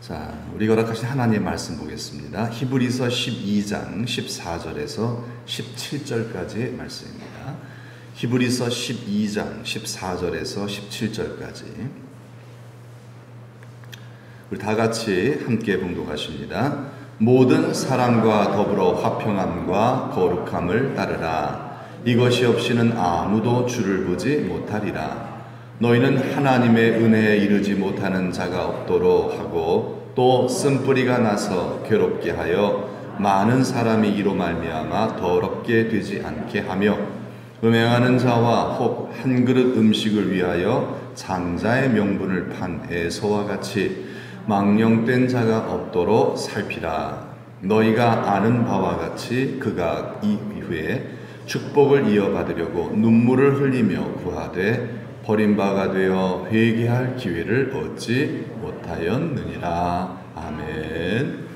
자, 우리가 허락하신 하나님의 말씀 보겠습니다. 히브리서 12장 14절에서 17절까지의 말씀입니다. 히브리서 12장 14절에서 17절까지 우리 다 같이 함께 봉독하십니다. 모든 사람과 더불어 화평함과 거룩함을 따르라. 이것이 없이는 아무도 주를 보지 못하리라. 너희는 하나님의 은혜에 이르지 못하는 자가 없도록 하고 또 쓴뿌리가 나서 괴롭게 하여 많은 사람이 이로 말미암아 더럽게 되지 않게 하며 음행하는 자와 혹 한 그릇 음식을 위하여 장자의 명분을 판 에서와 같이 망령된 자가 없도록 살피라. 너희가 아는 바와 같이 그가 이후에 축복을 이어받으려고 눈물을 흘리며 구하되 버림바가 되어 회개할 기회를 얻지 못하였느니라. 아멘.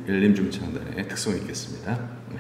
엘림 중창단의 특성이 있겠습니다. 네.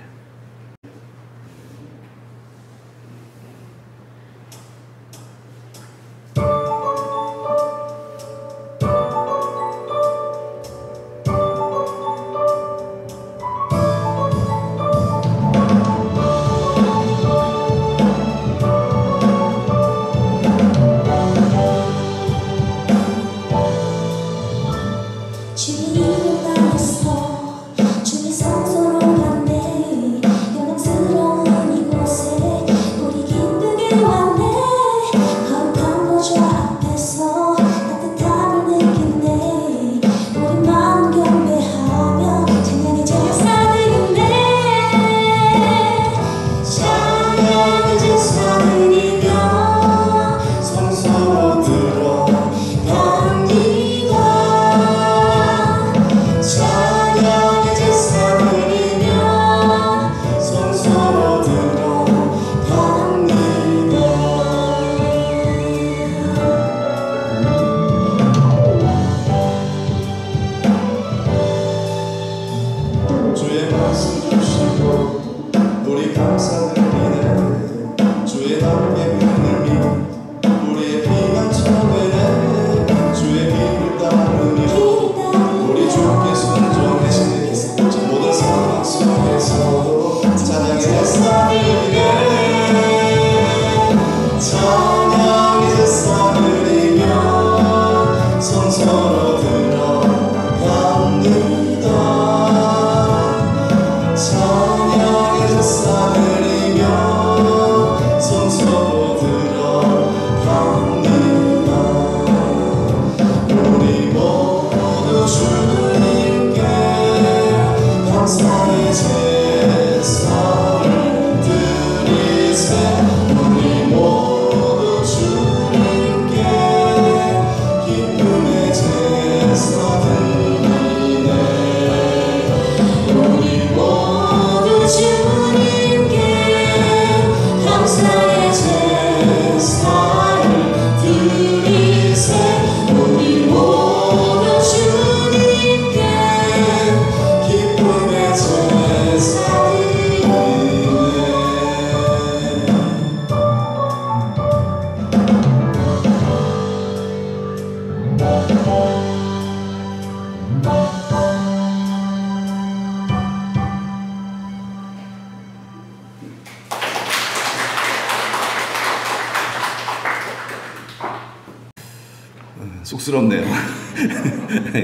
쑥스럽네요.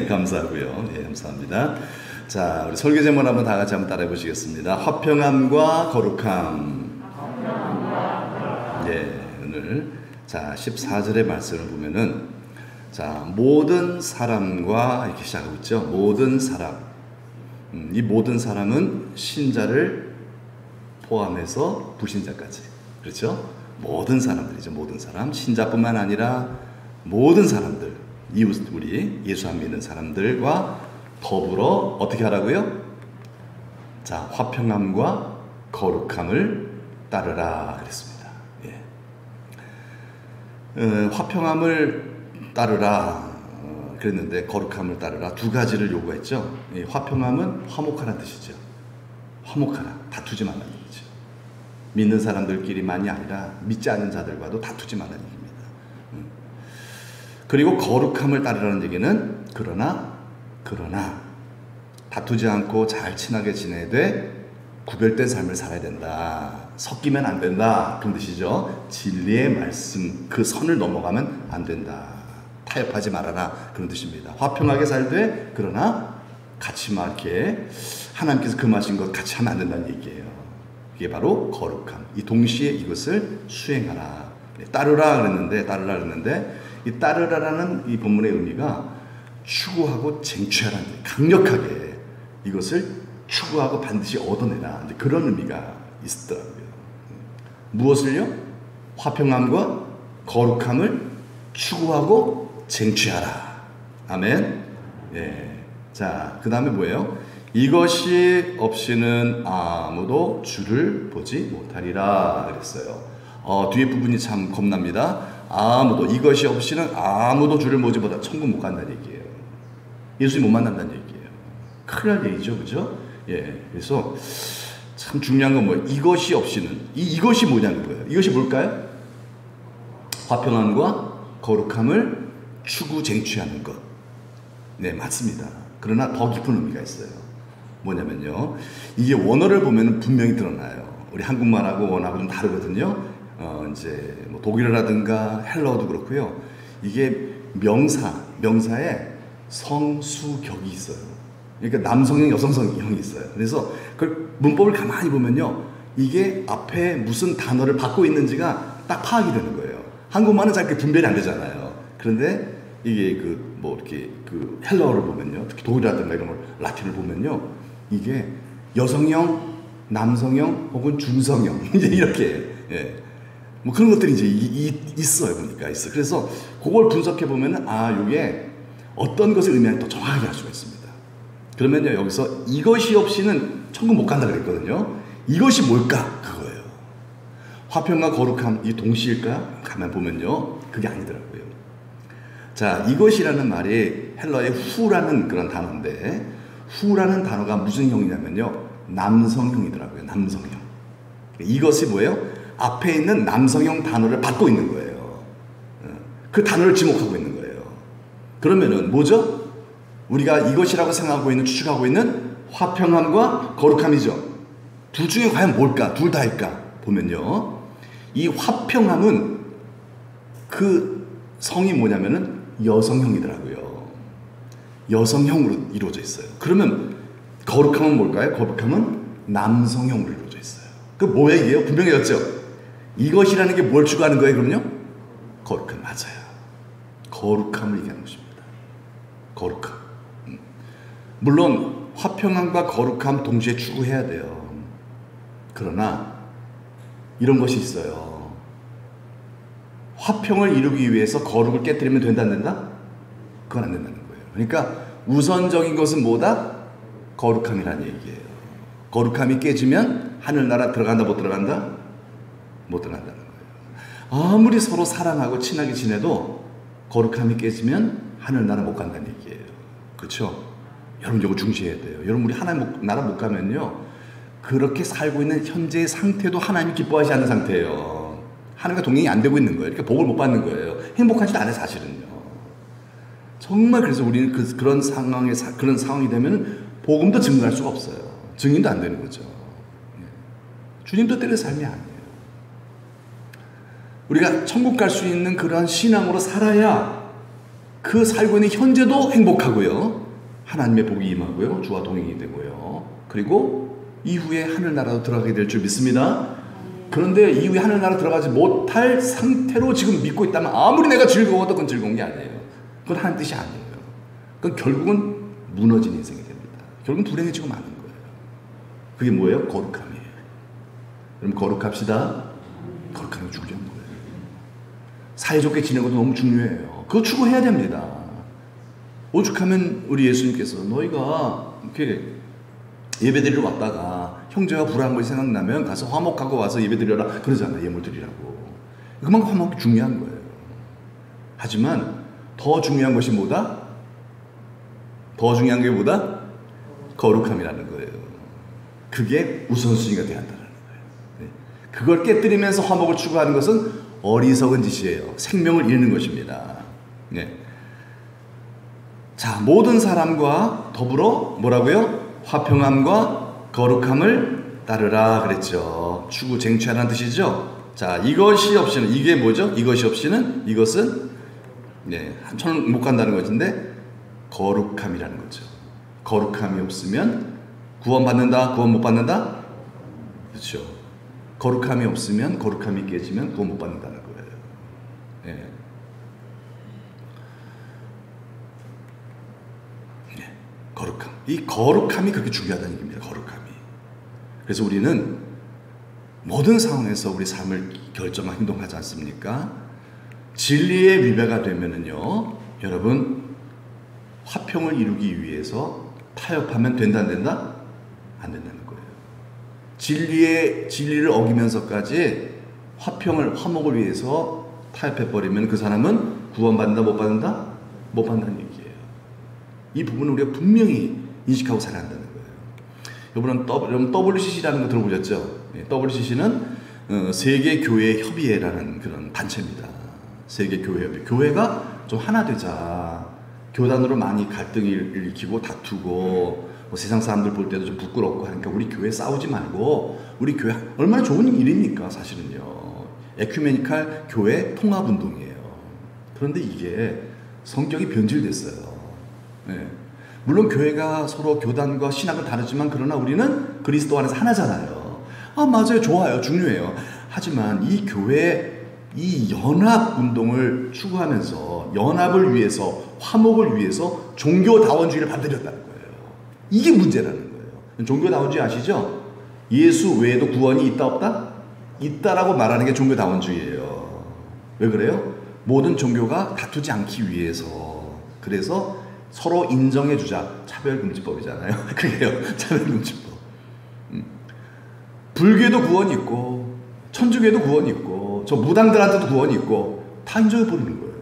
감사하고요. 예, 감사합니다. 자, 우리 설교 제목 한번 다 같이 한번 따라해 보시겠습니다. 화평함과 거룩함. 예, 오늘 자 14절의 말씀을 보면은 자 모든 사람과 이렇게 시작하고 있죠. 모든 사람. 이 모든 사람은 신자를 포함해서 불신자까지. 그렇죠? 모든 사람들이죠. 모든 사람. 신자뿐만 아니라 모든 사람들, 이웃, 우리 예수 안 믿는 사람들과 더불어 어떻게 하라고요? 자, 화평함과 거룩함을 따르라 그랬습니다. 예. 화평함을 따르라 그랬는데 거룩함을 따르라 두 가지를 요구했죠. 예, 화평함은 화목하라는 뜻이죠. 화목하라, 다투지 말라는 얘기죠. 믿는 사람들끼리만이 아니라 믿지 않는 자들과도 다투지 말라는 얘기입니다. 그리고 거룩함을 따르라는 얘기는 그러나 그러나 다투지 않고 잘 친하게 지내야 돼. 구별된 삶을 살아야 된다. 섞이면 안 된다. 그런 뜻이죠. 진리의 말씀 그 선을 넘어가면 안 된다. 타협하지 말아라. 그런 뜻입니다. 화평하게 살되 그러나 같이 막 이렇게 하나님께서 금하신 것 같이 하면 안 된다는 얘기예요. 이게 바로 거룩함. 이 동시에 이것을 수행하라. 따르라 그랬는데 이 따르라라는 이 본문의 의미가 추구하고 쟁취하라는 거예요. 강력하게 이것을 추구하고 반드시 얻어내라. 그런 의미가 있더라고요. 무엇을요? 화평함과 거룩함을 추구하고 쟁취하라. 아멘. 예. 자, 그 다음에 뭐예요? 이것이 없이는 아무도 주를 보지 못하리라 그랬어요. 뒤에 부분이 참 겁납니다. 아무도, 이것이 없이는 아무도 주를 보지 못하, 천국 못 간다는 얘기예요. 예수님 못 만난다는 얘기예요. 큰일 날 얘기죠, 그죠? 예, 그래서 참 중요한 건 뭐예요? 이것이 없이는, 이것이 뭐냐는 거예요. 이것이 뭘까요? 화평함과 거룩함을 추구 쟁취하는 것. 네, 맞습니다. 그러나 더 깊은 의미가 있어요. 뭐냐면요, 이게 원어를 보면 분명히 드러나요. 우리 한국말하고 원어하고 좀 다르거든요. 이제 뭐 독일어라든가 헬러어도 그렇고요. 이게 명사에 성수격이 있어요. 그러니까 남성형, 여성성형이 있어요. 그래서 그 문법을 가만히 보면요, 이게 앞에 무슨 단어를 받고 있는지가 딱 파악이 되는 거예요. 한국말은 잘 이렇게 분별이 안 되잖아요. 그런데 이게 이렇게 헬러어를 보면요, 특히 독일이라든가 이런 걸, 라틴을 보면요, 이게 여성형, 남성형 혹은 중성형 이제 이렇게, 예, 뭐 그런 것들이 이제 있어요. 보니까 있어. 그래서 그걸 분석해 보면은 이게 어떤 것을 의미하는지 더 정확하게 알 수가 있습니다. 그러면요, 여기서 이것이 없이는 천국 못 간다 그랬거든요. 이것이 뭘까? 그거예요. 화평과 거룩함 이 동시일까? 가만 보면요, 그게 아니더라고요. 자, 이것이라는 말이 헬러의 후라는 그런 단어인데, 후라는 단어가 무슨 형이냐면요, 남성형이더라고요. 남성형. 이것이 뭐예요? 앞에 있는 남성형 단어를 받고 있는 거예요. 그 단어를 지목하고 있는 거예요. 그러면은 뭐죠? 우리가 이것이라고 생각하고 있는, 추측하고 있는 화평함과 거룩함이죠. 둘 중에 과연 뭘까? 둘 다일까? 보면요, 이 화평함은 그 성이 뭐냐면은 여성형이더라고요. 여성형으로 이루어져 있어요. 그러면 거룩함은 뭘까요? 거룩함은 남성형으로 이루어져 있어요. 그 뭐야 이게요? 분명해졌죠? 이것이라는 게 뭘 추구하는 거예요? 그럼요? 거룩함. 맞아요. 거룩함을 얘기하는 것입니다. 거룩함. 물론 화평함과 거룩함 동시에 추구해야 돼요. 그러나 이런 것이 있어요. 화평을 이루기 위해서 거룩을 깨뜨리면 된다 안 된다? 그건 안 된다는 거예요. 그러니까 우선적인 것은 뭐다? 거룩함이라는 얘기예요. 거룩함이 깨지면 하늘나라 들어간다 못 들어간다? 못 들어간다는 거예요. 아무리 서로 사랑하고 친하게 지내도 거룩함이 깨지면 하늘나라 못 간다는 얘기예요. 그렇죠? 여러분 이거 중시해야 돼요. 여러분 우리 하나님 나라 못 가면요, 그렇게 살고 있는 현재의 상태도 하나님이 기뻐하지 않는 상태예요. 하나님과 동행이 안 되고 있는 거예요. 이렇게 복을 못 받는 거예요. 행복하지도 않아요, 사실은요. 정말 그래서 우리는 그런 상황이 되면 복음도 증거할 수가 없어요. 증인도 안 되는 거죠. 주님 뜻대로의 삶이 아니에요. 우리가 천국 갈 수 있는 그러한 신앙으로 살아야 그 살고 있는 현재도 행복하고요, 하나님의 복이 임하고요, 주와 동행이 되고요, 그리고 이후에 하늘나라로 들어가게 될 줄 믿습니다. 그런데 이후에 하늘나라 들어가지 못할 상태로 지금 믿고 있다면 아무리 내가 즐거워도 그건 즐거운 게 아니에요. 그건 하나님 뜻이 아니에요. 그건 결국은 무너진 인생이 됩니다. 결국은 불행해지고 마는 거예요. 그게 뭐예요? 거룩함이에요. 그럼 거룩합시다. 거룩함이 중요한 거예요. 사이좋게 지내는 것도 너무 중요해요. 그거 추구해야 됩니다. 오죽하면 우리 예수님께서 너희가 이렇게 예배드리러 왔다가 형제가 불화한 것이 생각나면 가서 화목하고 와서 예배드려라 그러잖아요. 예물 드리라고. 그만큼 화목이 중요한 거예요. 하지만 더 중요한 것이 뭐다? 더 중요한 게 뭐다? 거룩함이라는 거예요. 그게 우선순위가 돼야 한다는 거예요. 그걸 깨뜨리면서 화목을 추구하는 것은 어리석은 짓이에요. 생명을 잃는 것입니다. 네. 자, 모든 사람과 더불어 뭐라고요? 화평함과 거룩함을 따르라 그랬죠. 추구 쟁취하라는 뜻이죠. 자, 이것이 없이는, 이게 뭐죠? 이것이 없이는, 이것은 천을 못 간다는 것인데 거룩함이라는 거죠. 거룩함이 없으면 구원 받는다, 구원 못 받는다? 그렇죠. 거룩함이 없으면, 거룩함이 깨지면 구원 못 받는다는 거예요. 거룩함. 이 거룩함이 그렇게 중요하다는 얘기입니다. 거룩함이. 그래서 우리는 모든 상황에서 우리 삶을 결정하고 행동하지 않습니까? 진리의 위배가 되면은요, 여러분, 화평을 이루기 위해서 타협하면 된다, 안 된다? 안 된다는 거예요. 진리를 어기면서까지 화목을 위해서 타협해버리면 그 사람은 구원받는다, 못 받는다? 못 받는다는 얘기예요. 이 부분을 우리가 분명히 인식하고 살아야 한다는 거예요. 여러분 WCC라는 거 들어보셨죠? WCC는 세계교회협의회라는 그런 단체입니다. 세계교회협의회. 교회가 좀 하나 되자. 교단으로 많이 갈등을 일으키고 다투고 세상 사람들 볼 때도 좀 부끄럽고 하니까 우리 교회 싸우지 말고, 우리 교회 얼마나 좋은 일입니까 사실은요. 에큐메니칼 교회 통합운동이에요. 그런데 이게 성격이 변질됐어요. 물론 교회가 서로 교단과 신학은 다르지만 그러나 우리는 그리스도 안에서 하나잖아요. 맞아요. 좋아요. 중요해요. 하지만 이 교회, 이 연합운동을 추구하면서 연합을 위해서, 화목을 위해서 종교다원주의를 받들였다는 거예요. 이게 문제라는 거예요. 종교다원주의 아시죠? 예수 외에도 구원이 있다 없다? 있다라고 말하는 게 종교다원주의예요. 왜 그래요? 모든 종교가 다투지 않기 위해서. 그래서 서로 인정해주자. 차별금지법이잖아요. 그게요. 차별금지법. 불교에도 구원이 있고 천주교에도 구원이 있고 저 무당들한테도 구원이 있고 다 인정해버리는 거예요.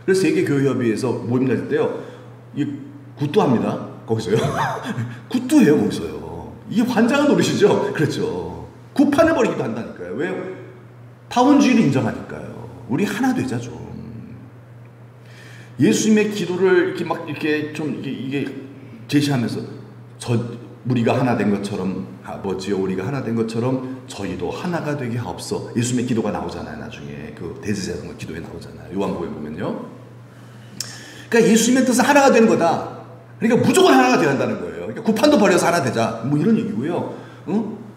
그래서 세계교회협의회에서 모임 낼 때요, 이 굿도 합니다. 거기서요. 굿도 해요. 거기서요. 이게 환장한 노릇이죠. 그렇죠. 굿판해버리기도 한다니까요. 왜? 다원주의를 인정하니까요. 우리 하나 되자 좀. 예수님의 기도를 이렇게 제시하면서 우리가 하나 된 것처럼, 아버지여 우리가 하나 된 것처럼 저희도 하나가 되게 하옵소. 예수님의 기도가 나오잖아요. 나중에 그 대제사장 기도에 나오잖아요. 요한복음에 보면요. 그러니까 예수님의 뜻은 하나가 되는 거다. 그러니까 무조건 하나가 되어야 한다는 거예요. 그러니까 구판도 버려서 하나 되자. 뭐 이런 얘기고요.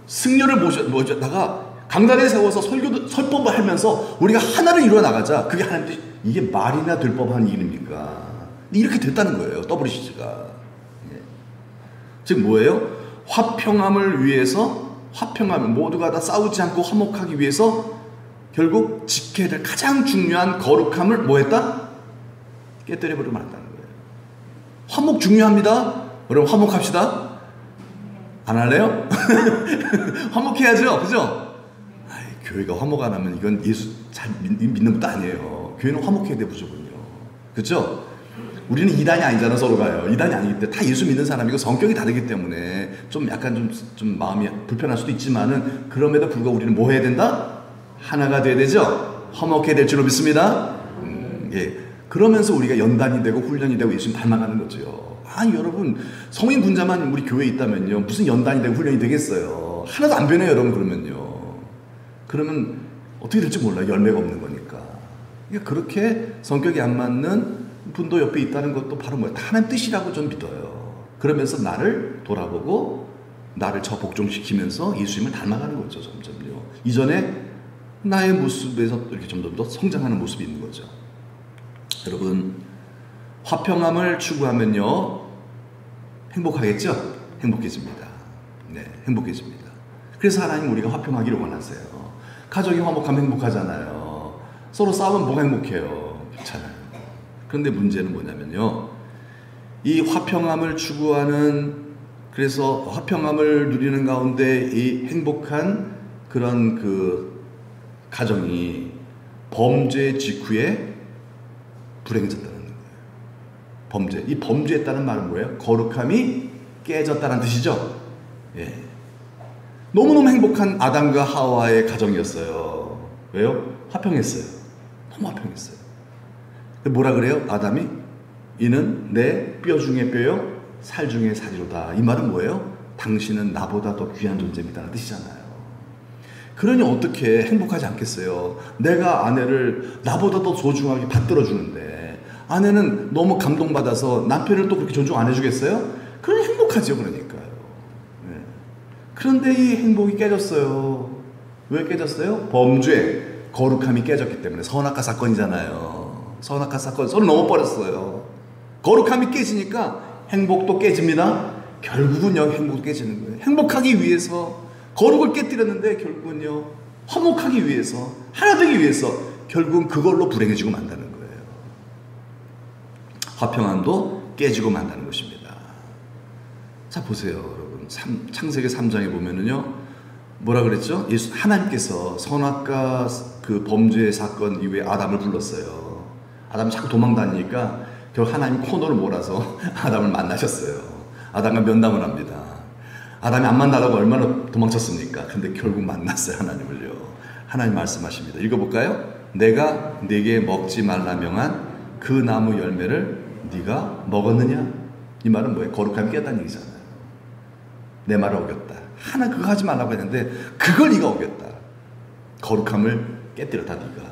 승려를 모셔다가 강단에 세워서 설법을 하면서 우리가 하나를 이루어 나가자. 그게 하나님 뜻. 이게 말이나 될 법한 일입니까? 이렇게 됐다는 거예요. WCC가. 즉 뭐예요? 화평함을 위해서, 모두가 다 싸우지 않고 화목하기 위해서 결국 지켜야 될 가장 중요한 거룩함을 뭐 했다? 깨뜨려버리고 말았다는 거예요. 화목 중요합니다. 여러분 화목합시다. 안 할래요? 화목해야죠. 그죠? 교회가 화목 안 하면 이건 예수 잘 믿는 것도 아니에요. 교회는 화목해야 돼 무조건요. 그죠? 우리는 이단이 아니잖아. 서로가요. 이단이 아니기 때문에 다 예수 믿는 사람이고 성격이 다르기 때문에 좀 약간 좀 마음이 불편할 수도 있지만은 그럼에도 불구하고 우리는 뭐 해야 된다? 하나가 돼야 되죠. 화목해야 될 줄로 믿습니다. 그러면서 우리가 연단이 되고 훈련이 되고 예수님 닮아가는 거죠. 아니 여러분, 성인 분자만 우리 교회에 있다면요 무슨 연단이 되고 훈련이 되겠어요. 하나도 안 변해요 여러분. 그러면 어떻게 될지 몰라요. 열매가 없는 거니까. 그러니까 그렇게 성격이 안 맞는 분도 옆에 있다는 것도 바로 뭐예요? 하나님 뜻이라고 좀 믿어요. 그러면서 나를 돌아보고 나를 저 복종시키면서 예수님을 닮아가는 거죠. 점점요. 이전에 나의 모습에서 이렇게 점점 더 성장하는 모습이 있는 거죠. 여러분, 화평함을 추구하면요 행복하겠죠? 행복해집니다. 행복해집니다. 그래서 하나님 우리가 화평하기를 원하세요. 가족이 화목하면 행복하잖아요. 서로 싸우면 뭐가 행복해요? 괜찮아요. 그런데 문제는 뭐냐면요, 이 화평함을 추구하는, 그래서 화평함을 누리는 가운데 이 행복한 그런 그 가정이 범죄 직후에 불행해졌다는 거예요. 이 범죄했다는 말은 뭐예요? 거룩함이 깨졌다는 뜻이죠. 너무너무 행복한 아담과 하와의 가정이었어요. 왜요? 화평했어요. 너무 화평했어요. 뭐라 그래요? 아담이 이는 내 뼈 중에 뼈요 살 중에 살이로다. 이 말은 뭐예요? 당신은 나보다 더 귀한 존재입니다라는 뜻이잖아요. 그러니 어떻게 행복하지 않겠어요? 내가 아내를 나보다 더 소중하게 받들어 주는데 아내는 너무 감동받아서 남편을 또 그렇게 존중 안 해주겠어요? 그러니 행복하죠. 그러니까요. 네. 그런데 이 행복이 깨졌어요. 왜 깨졌어요? 범죄, 거룩함이 깨졌기 때문에. 선악과 사건이잖아요. 선악과 사건, 손을 넘어버렸어요. 거룩함이 깨지니까 행복도 깨집니다. 결국은요, 행복도 깨지는 거예요. 행복하기 위해서 거룩을 깨뜨렸는데 결국은요, 화목하기 위해서, 하나 되기 위해서 결국은 그걸로 불행해지고 만다는 거예요. 화평함도 깨지고 만다는 것입니다. 자, 보세요, 여러분. 창세기 3장에 보면은요, 뭐라 그랬죠? 하나님께서 선악과 그 범죄의 사건 이후에 아담을 불렀어요. 아담이 자꾸 도망다니니까 결국 하나님 코너를 몰아서 아담을 만나셨어요. 아담과 면담을 합니다. 아담이 안 만나라고 얼마나 도망쳤습니까? 근데 결국 만났어요, 하나님을요. 하나님 말씀하십니다. 읽어볼까요? 내가 네게 먹지 말라 명한 그 나무 열매를 네가 먹었느냐? 이 말은 뭐예요? 거룩함이 깨었다는 얘기잖아요. 내 말을 어겼다. 하나 그거 하지 말라고 했는데 그걸 네가 어겼다. 거룩함을 깨뜨렸다, 네가.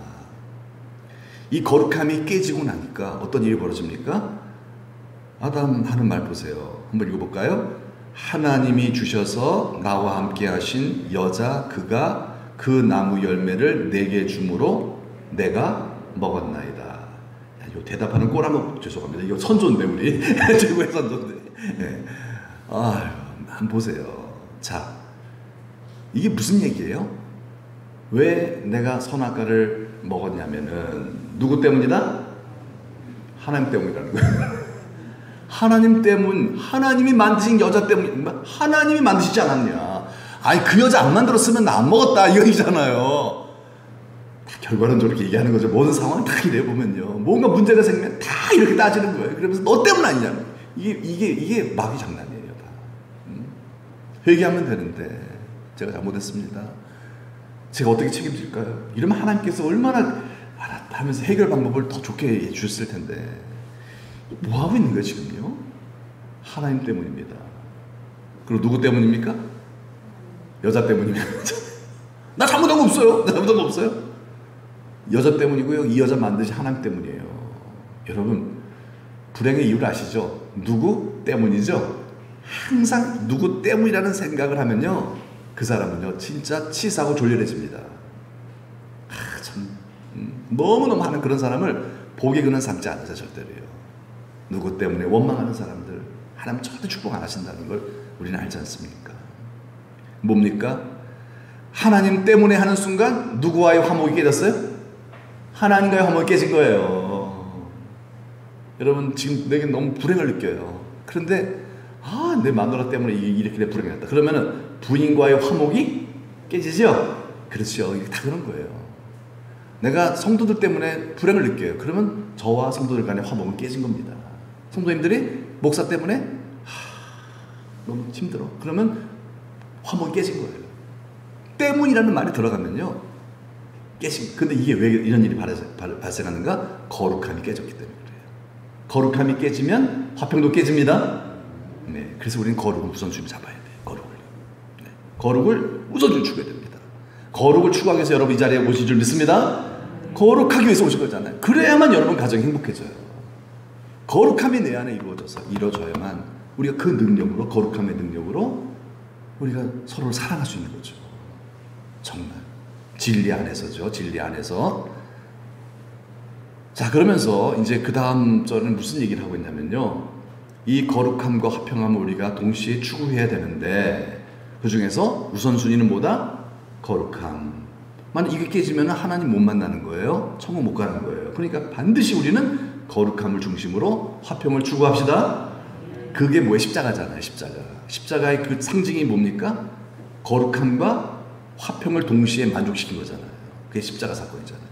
이 거룩함이 깨지고 나니까 어떤 일이 벌어집니까? 아담 하는 말 보세요. 한번 읽어볼까요? 하나님이 주셔서 나와 함께 하신 여자 그가 그 나무 열매를 내게 주므로 내가 먹었나이다. 야, 이거 대답하는 꼴 한번 죄송합니다. 이거 선조인데 우리 최고의 선조인데. 네. 아유, 한번 보세요. 자, 이게 무슨 얘기예요? 왜 내가 선악과를 먹었냐면은 누구 때문이다? 하나님 때문이라는 거예요. 하나님 때문, 하나님이 만드신 여자 때문, 하나님이 만드시지 않았냐? 아니, 그 여자 안 만들었으면 나 안 먹었다, 이 얘기잖아요. 다 결과는 저렇게 얘기하는 거죠. 모든 상황 다 이래 보면요. 뭔가 문제가 생기면 다 이렇게 따지는 거예요. 그러면서 너 때문 아니냐? 이게 마귀 장난이에요, 다. 회개하면 되는데, 제가 잘못했습니다. 제가 어떻게 책임질까요? 이러면 하나님께서 얼마나 알았다 하면서 해결 방법을 더 좋게 주셨을 텐데. 뭐 하고 있는 거예요, 지금요? 하나님 때문입니다. 그리고 누구 때문입니까? 여자 때문입니다. 나 잘못한 거 없어요. 나 잘못한 거 없어요. 여자 때문이고요. 이 여자 만드신 하나님 때문이에요. 여러분, 불행의 이유를 아시죠? 누구 때문이죠? 항상 누구 때문이라는 생각을 하면요, 그 사람은요 진짜 치사하고 졸렬해집니다. 참 너무너무 하는 그런 사람을 복에 그는 삼지 않으세요, 절대로요. 누구 때문에 원망하는 사람들 하나님 절대 축복 안 하신다는 걸 우리는 알지 않습니까? 뭡니까? 하나님 때문에 하는 순간 누구와의 화목이 깨졌어요? 하나님과의 화목이 깨진 거예요. 여러분, 지금 내게 너무 불행을 느껴요. 그런데 내 마누라 때문에 이렇게 내 불행했다. 그러면은 부인과의 화목이 깨지죠? 그렇죠. 이게 다 그런 거예요. 내가 성도들 때문에 불행을 느껴요. 그러면 저와 성도들 간의 화목은 깨진 겁니다. 성도님들이 목사 때문에 너무 힘들어. 그러면 화목이 깨진 거예요. 때문이라는 말이 들어가면요 깨진. 근데 이게 왜 이런 일이 발생하는가? 거룩함이 깨졌기 때문에 그래요. 거룩함이 깨지면 화평도 깨집니다. 네, 그래서 우리는 거룩은 우선순위 잡아야 돼요. 거룩을. 네, 거룩을 우선순위 추구해야 됩니다. 거룩을 추구하기 위해서 여러분 이 자리에 오신 줄 믿습니다. 거룩하기 위해서 오신 거잖아요. 그래야만 여러분 가정이 행복해져요. 거룩함이 내 안에 이루어져야만 우리가 그 능력으로, 거룩함의 능력으로 우리가 서로를 사랑할 수 있는 거죠. 정말 진리 안에서죠. 진리 안에서. 자, 그러면서 이제 그 다음 절은 무슨 얘기를 하고 있냐면요, 이 거룩함과 화평함을 우리가 동시에 추구해야 되는데 그 중에서 우선순위는 뭐다? 거룩함. 만약 이게 깨지면 하나님 못 만나는 거예요. 천국 못 가는 거예요. 그러니까 반드시 우리는 거룩함을 중심으로 화평을 추구합시다. 그게 뭐예요? 십자가잖아요. 십자가의 그 상징이 뭡니까? 거룩함과 화평을 동시에 만족시킨 거잖아요. 그게 십자가 사건이잖아요.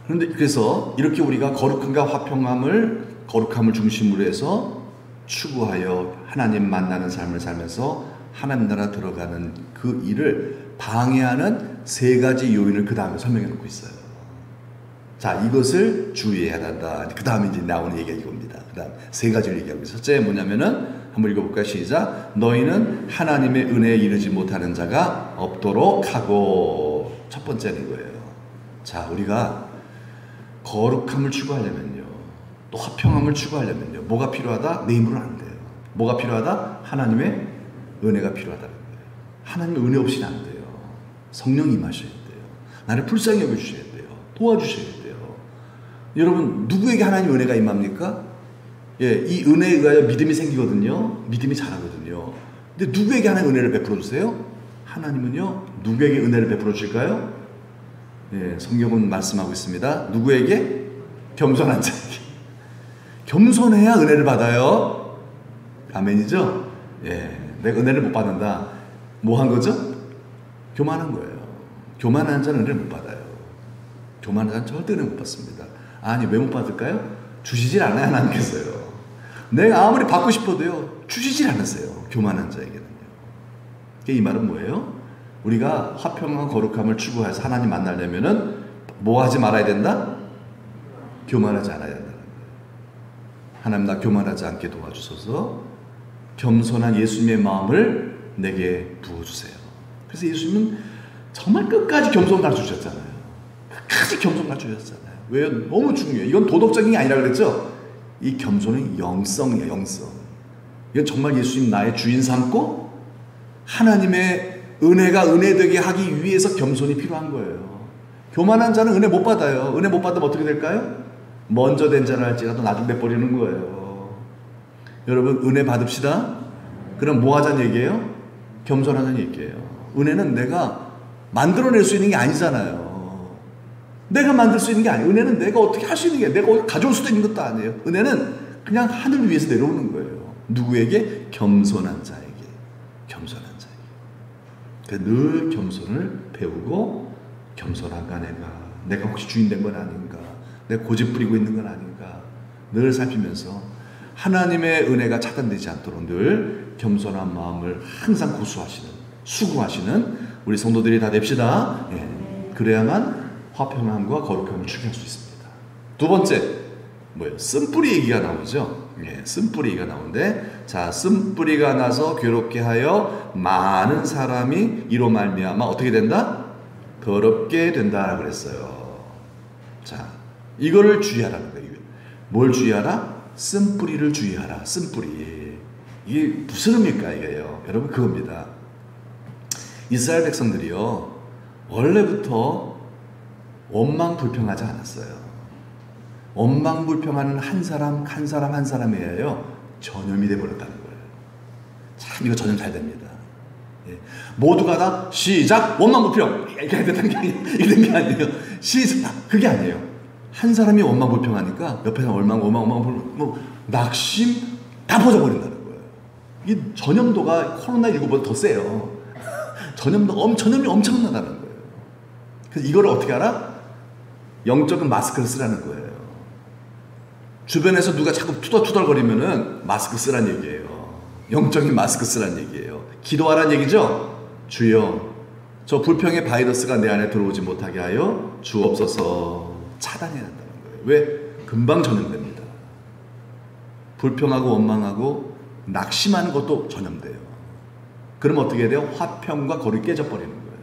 그런데 그래서 이렇게 우리가 거룩함과 거룩함을 중심으로 해서 추구하여 하나님 만나는 삶을 살면서 하나님 나라 들어가는 그 일을 방해하는 세 가지 요인을 그 다음에 설명해 놓고 있어요. 자, 이것을 주의해야 한다. 그 다음에 이제 나오는 얘기가 이겁니다. 그 다음 세 가지를 얘기하고 있어요. 첫째 뭐냐면은 한번 읽어볼까요? 시작. 너희는 하나님의 은혜에 이르지 못하는 자가 없도록 하고. 첫 번째는 이거예요. 자, 우리가 거룩함을 추구하려면요, 또 화평함을 추구하려면요, 뭐가 필요하다? 내 힘으로는 안 돼요. 뭐가 필요하다? 하나님의 은혜가 필요하다는 거예요. 하나님의 은혜 없이는 안 돼요. 성령이 임하셔야 돼요. 나를 불쌍히 여겨주셔야 돼요. 도와주셔야 돼요. 여러분, 누구에게 하나님 은혜가 임합니까? 예, 이 은혜에 의하여 믿음이 생기거든요. 믿음이 자라거든요. 근데 누구에게 하나님 은혜를 베풀어 주세요? 하나님은요, 누구에게 은혜를 베풀어 주실까요? 예, 성경은 말씀하고 있습니다. 누구에게? 겸손한 자에게. 겸손해야 은혜를 받아요. 아멘이죠? 예, 내가 은혜를 못 받는다. 뭐 한 거죠? 교만한 거예요. 교만한 자는 은혜를 못 받아요. 교만한 자는 절대 은혜 못 받습니다. 아니, 왜 못 받을까요? 주시질 않아요, 하나님께서요. 내가 아무리 받고 싶어도요, 주시질 않으세요. 교만한 자에게는요. 이 말은 뭐예요? 우리가 화평과 거룩함을 추구해서 하나님 만나려면은 뭐 하지 말아야 된다? 교만하지 않아야 된다는 거예요. 하나님, 나 교만하지 않게 도와주셔서 겸손한 예수님의 마음을 내게 부어주세요. 그래서 예수님은 정말 끝까지 겸손 가르쳐주셨잖아요. 끝까지 겸손 가르쳐주셨잖아요. 왜요? 너무 중요해요. 이건 도덕적인 게 아니라 그랬죠? 이 겸손은 영성이에요, 영성. 이건 정말 예수님 나의 주인 삼고 하나님의 은혜가 은혜되게 하기 위해서 겸손이 필요한 거예요. 교만한 자는 은혜 못 받아요. 은혜 못 받으면 어떻게 될까요? 먼저 된 자를 할지라도 나중 내버리는 거예요. 여러분, 은혜 받읍시다. 그럼 뭐 하자는 얘기예요? 겸손하자는 얘기예요. 은혜는 내가 만들어낼 수 있는 게 아니잖아요. 내가 만들 수 있는 게 아니에요. 은혜는 내가 어떻게 할 수 있는 게, 내가 가져올 수도 있는 것도 아니에요. 은혜는 그냥 하늘 위에서 내려오는 거예요. 누구에게? 겸손한 자에게. 겸손한 자에게. 늘 겸손을 배우고, 겸손한가 내가 혹시 주인 된 건 아닌가, 내가 고집 부리고 있는 건 아닌가, 늘 살피면서 하나님의 은혜가 차단되지 않도록 늘 겸손한 마음을 항상 고수하시는, 수고하시는 우리 성도들이 다 됩시다. 예. 그래야만 화평함과 거룩함을 추구할 수 있습니다. 두 번째, 뭐예요? 쓴뿌리 얘기가 나오죠. 예, 쓴뿌리 얘기가 나오는데, 자, 쓴뿌리가 나서 괴롭게 하여 많은 사람이 이로 말미암아 어떻게 된다? 더럽게 된다 그랬어요. 자, 이거를 주의하라는 거예요. 뭘 주의하라? 쓴뿌리를 주의하라. 쓴뿌리. 이게 무슨 의미일까 이게요? 여러분, 그겁니다. 이스라엘 백성들이요, 원래부터 원망불평하지 않았어요. 원망불평하는 한 사람 한 사람에 의하여 전염이 되어버렸다는 거예요. 참, 이거 전염 잘 됩니다. 예. 모두가 다 시작! 원망불평! 이렇게 해야 되는 게 아니에요. 이런 게 아니에요. 시작! 그게 아니에요. 한 사람이 원망불평하니까 옆에서 원망, 낙심 다 퍼져버린다는 거예요. 이 전염도가 코로나19보다 더 세요. 전염이 엄청나다는 거예요. 그래서 이거를 어떻게 알아? 영적인 마스크를 쓰라는 거예요. 주변에서 누가 자꾸 투덜투덜거리면은 마스크 쓰란 얘기예요. 영적인 마스크 쓰란 얘기예요. 기도하란 얘기죠? 주여, 저 불평의 바이러스가 내 안에 들어오지 못하게 하여 주옵소서. 차단해야 한다는 거예요. 왜? 금방 전염됩니다. 불평하고 원망하고 낙심하는 것도 전염돼요. 그러면 어떻게 해야 돼요? 화평과 거룩이 깨져버리는 거예요.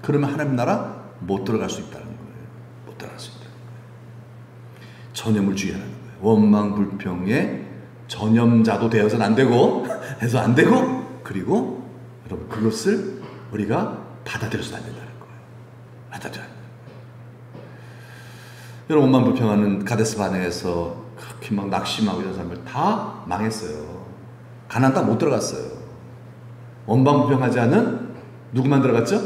그러면 하나님 나라 못 들어갈 수 있다는 거예요. 못 들어갈 수 있다는 거예요. 전염을 주의하라는 거예요. 원망 불평의 전염자도 되어서는 안 되고, 해서 안 되고, 그리고 여러분, 그것을 우리가 받아들여서 안 된다는 거예요. 받아들여야 돼요. 여러분, 원망 불평하는 가데스 바네에서 그렇게 막 낙심하고 이런 사람들 다 망했어요. 가나안 땅 못 들어갔어요. 원망 불평하지 않은 누구만 들어갔죠?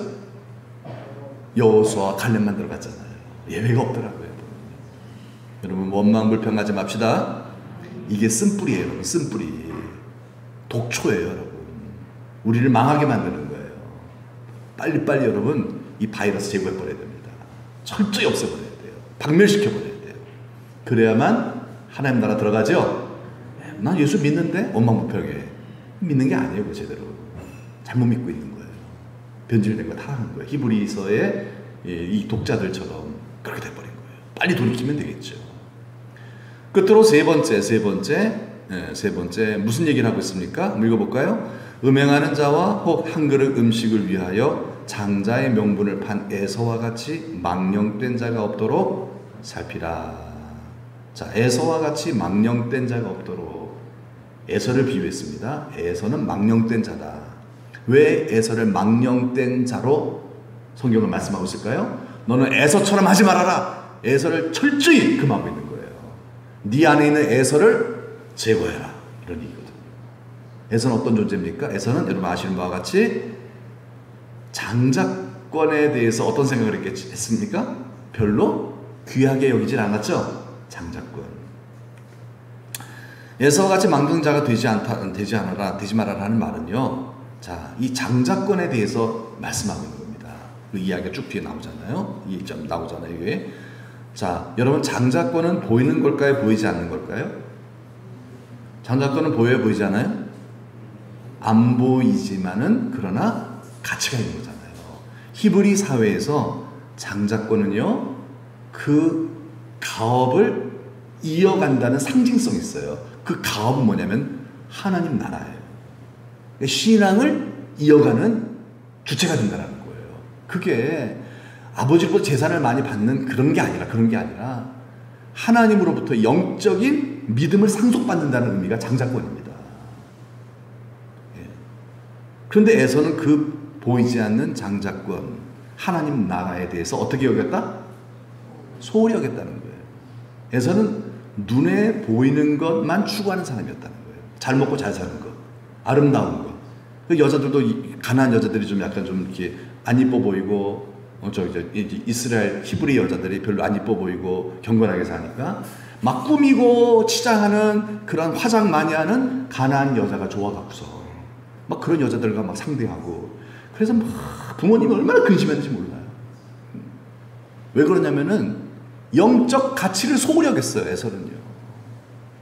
여호수아와 갈렙만 들어갔잖아요. 예외가 없더라고요. 여러분, 원망 불평하지 맙시다. 이게 쓴뿌리예요, 여러분. 쓴뿌리. 독초예요, 여러분. 우리를 망하게 만드는 거예요. 빨리빨리 여러분, 이 바이러스 제거해버려야 됩니다. 철저히 없애버려야 돼요. 박멸시켜버려야 돼요. 그래야만 하나님 나라 들어가죠. 난 예수 믿는데 원망 불평해. 믿는 게 아니에요, 그 제대로. 잘못 믿고 있는 거예요. 변질된 거 다 하는 거예요. 히브리서의 이 독자들처럼 그렇게 돼버린 거예요. 빨리 돌이키면 되겠죠. 끝으로 세 번째 무슨 얘기를 하고 있습니까? 한번 읽어볼까요? 음행하는 자와 혹 한 그릇 음식을 위하여 장자의 명분을 판 에서와 같이 망령된 자가 없도록 살피라. 자, 에서와 같이 망령된 자가 없도록. 에서를 비유했습니다. 에서는 망령된 자다. 왜 에서를 망령된 자로 성경을 말씀하고 있을까요? 너는 에서처럼 하지 말아라. 에서를 철저히 금하고 있는 거예요. 네 안에 있는 에서를 제거해라. 이런 얘기거든요. 에서는 어떤 존재입니까? 에서는 여러분 아시는 바와 같이 장자권에 대해서 어떤 생각을 했습니까? 별로 귀하게 여기질 않았죠? 장자권. 에서와 같이 망령자가 되지 말아라 하는 말은요. 자, 이 장자권에 대해서 말씀하고 있는 겁니다. 그 이야기가 쭉 뒤에 나오잖아요. 이 점 나오잖아요. 이게. 자, 여러분 장자권은 보이는 걸까요? 보이지 않는 걸까요? 장자권은 보여요? 보이지 않아요? 안 보이지만은 그러나 가치가 있는 거잖아요. 히브리 사회에서 장자권은요, 그 가업을 이어간다는 상징성이 있어요. 그 가업은 뭐냐면 하나님 나라예요. 신앙을 이어가는 주체가 된다는 거예요. 그게 아버지로부터 재산을 많이 받는 그런 게 아니라 하나님으로부터 영적인 믿음을 상속받는다는 의미가 장자권입니다. 그런데 에서는 그 보이지 않는 장자권, 하나님 나라에 대해서 어떻게 여겼다? 소홀히 여겼다는 거예요. 에서는 눈에 보이는 것만 추구하는 사람이었다는 거예요. 잘 먹고 잘 사는 것, 아름다운 것. 그 여자들도 가난한 여자들이 좀 약간 좀 이렇게 안 이뻐 보이고, 이스라엘 히브리 여자들이 별로 안 이뻐 보이고 경건하게 사니까 막 꾸미고 치장하는 그런 화장 많이 하는 가난한 여자가 좋아갖고서 막 그런 여자들과 막 상대하고, 그래서 막 부모님이 얼마나 근심했는지 몰라요. 왜 그러냐면은 영적 가치를 소홀히 여겼어요.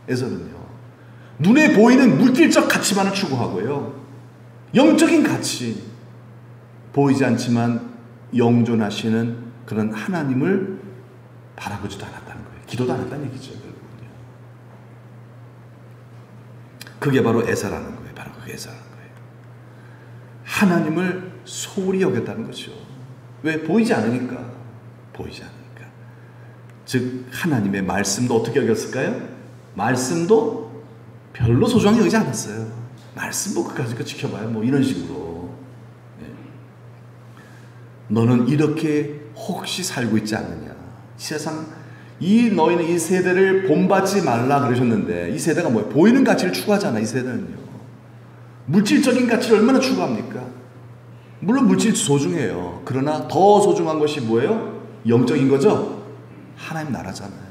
에서는요. 눈에 보이는 물질적 가치만을 추구하고요. 영적인 가치, 보이지 않지만 영존하시는 그런 하나님을 바라보지도 않았다는 거예요. 기도도 안 했다는 얘기죠. 결국은요. 그게 바로 에서라는 거예요. 바로 그게 에서라는 거예요. 하나님을 소홀히 여겼다는 거죠. 왜? 보이지 않으니까. 즉 하나님의 말씀도 어떻게 여겼을까요? 말씀도 별로 소중하게 여기지 않았어요. 말씀 뭐 그까짓 거 지켜봐요. 뭐 이런 식으로. 너는 이렇게 혹시 살고 있지 않느냐. 세상 너희는 이 세대를 본받지 말라 그러셨는데, 이 세대가 뭐예요? 보이는 가치를 추구하잖아. 이 세대는요. 물질적인 가치를 얼마나 추구합니까? 물론 물질도 소중해요. 그러나 더 소중한 것이 뭐예요? 영적인 거죠? 하나님 나라잖아요.